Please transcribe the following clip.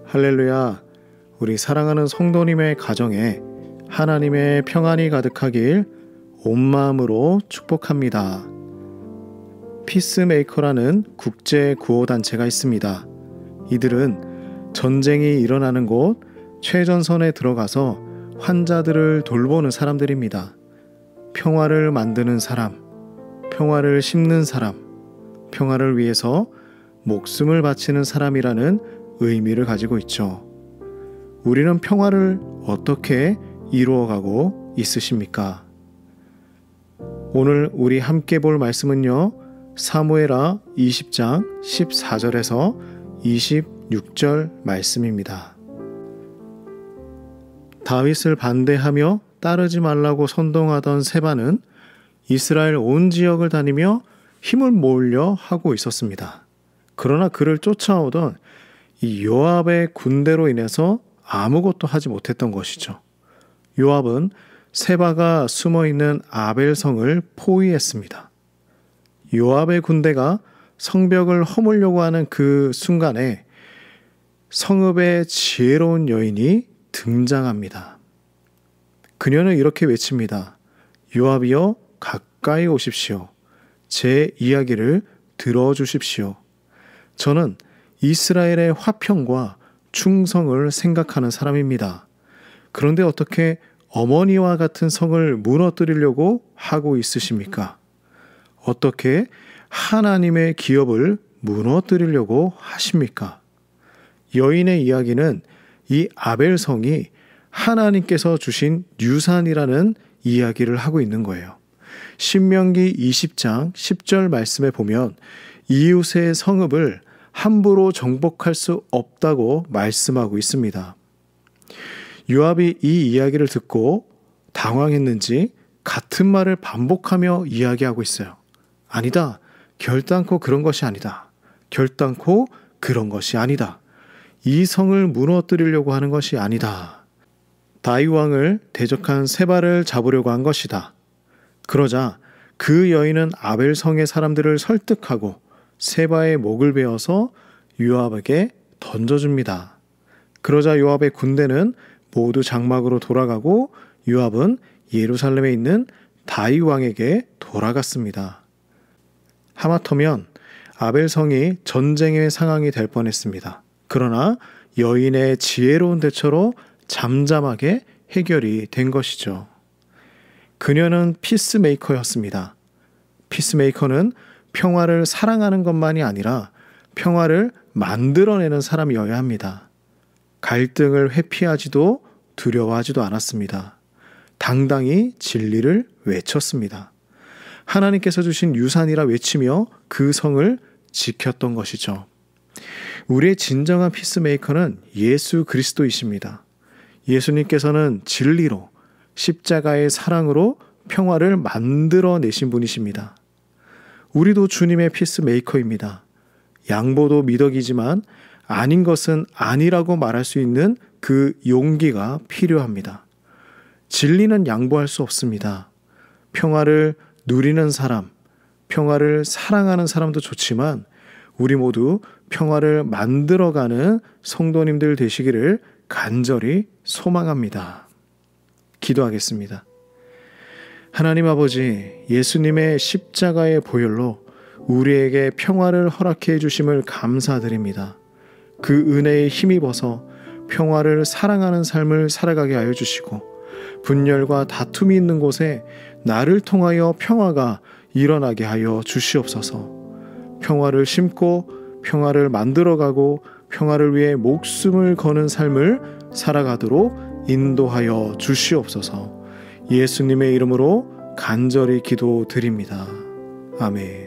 할렐루야. 우리 사랑하는 성도님의 가정에 하나님의 평안이 가득하길 온 마음으로 축복합니다. 피스메이커라는 국제 구호단체가 있습니다. 이들은 전쟁이 일어나는 곳 최전선에 들어가서 환자들을 돌보는 사람들입니다. 평화를 만드는 사람, 평화를 심는 사람, 평화를 위해서 목숨을 바치는 사람이라는 의미를 가지고 있죠. 우리는 평화를 어떻게 이루어가고 있으십니까? 오늘 우리 함께 볼 말씀은요, 사무엘하 20장 14절에서 26절 말씀입니다. 다윗을 반대하며 따르지 말라고 선동하던 세바는 이스라엘 온 지역을 다니며 힘을 모으려 하고 있었습니다. 그러나 그를 쫓아오던 이 요압의 군대로 인해서 아무것도 하지 못했던 것이죠. 요압은 세바가 숨어있는 아벨성을 포위했습니다. 요압의 군대가 성벽을 허물려고 하는 그 순간에 성읍의 지혜로운 여인이 등장합니다. 그녀는 이렇게 외칩니다. 요압이여 가까이 오십시오. 제 이야기를 들어주십시오. 저는 이스라엘의 화평과 충성을 생각하는 사람입니다. 그런데 어떻게 어머니와 같은 성을 무너뜨리려고 하고 있으십니까? 어떻게 하나님의 기업을 무너뜨리려고 하십니까? 여인의 이야기는 이 아벨성이 하나님께서 주신 유산이라는 이야기를 하고 있는 거예요. 신명기 20장 10절 말씀에 보면 이웃의 성읍을 함부로 정복할 수 없다고 말씀하고 있습니다. 요압이 이 이야기를 듣고 당황했는지 같은 말을 반복하며 이야기하고 있어요. 아니다. 결단코 그런 것이 아니다. 결단코 그런 것이 아니다. 이 성을 무너뜨리려고 하는 것이 아니다. 다윗 왕을 대적한 세바를 잡으려고 한 것이다. 그러자 그 여인은 아벨성의 사람들을 설득하고 세바의 목을 베어서 요압에게 던져줍니다. 그러자 요압의 군대는 모두 장막으로 돌아가고 요압은 예루살렘에 있는 다윗 왕에게 돌아갔습니다. 하마터면 아벨성이 전쟁의 상황이 될 뻔했습니다. 그러나 여인의 지혜로운 대처로 잠잠하게 해결이 된 것이죠. 그녀는 피스메이커였습니다. 피스메이커는 평화를 사랑하는 것만이 아니라 평화를 만들어내는 사람이어야 합니다. 갈등을 회피하지도 두려워하지도 않았습니다. 당당히 진리를 외쳤습니다. 하나님께서 주신 유산이라 외치며 그 성을 지켰던 것이죠. 우리의 진정한 피스메이커는 예수 그리스도이십니다. 예수님께서는 진리로 십자가의 사랑으로 평화를 만들어내신 분이십니다. 우리도 주님의 피스메이커입니다. 양보도 미덕이지만 아닌 것은 아니라고 말할 수 있는 그 용기가 필요합니다. 진리는 양보할 수 없습니다. 평화를 누리는 사람, 평화를 사랑하는 사람도 좋지만 우리 모두 평화를 만들어가는 성도님들 되시기를 간절히 소망합니다. 기도하겠습니다. 하나님 아버지, 예수님의 십자가의 보혈로 우리에게 평화를 허락해 주심을 감사드립니다. 그 은혜에 힘입어서 평화를 사랑하는 삶을 살아가게 하여 주시고 분열과 다툼이 있는 곳에 나를 통하여 평화가 일어나게 하여 주시옵소서. 평화를 심고 평화를 만들어가고 평화를 위해 목숨을 거는 삶을 살아가도록 인도하여 주시옵소서. 예수님의 이름으로 간절히 기도드립니다. 아멘.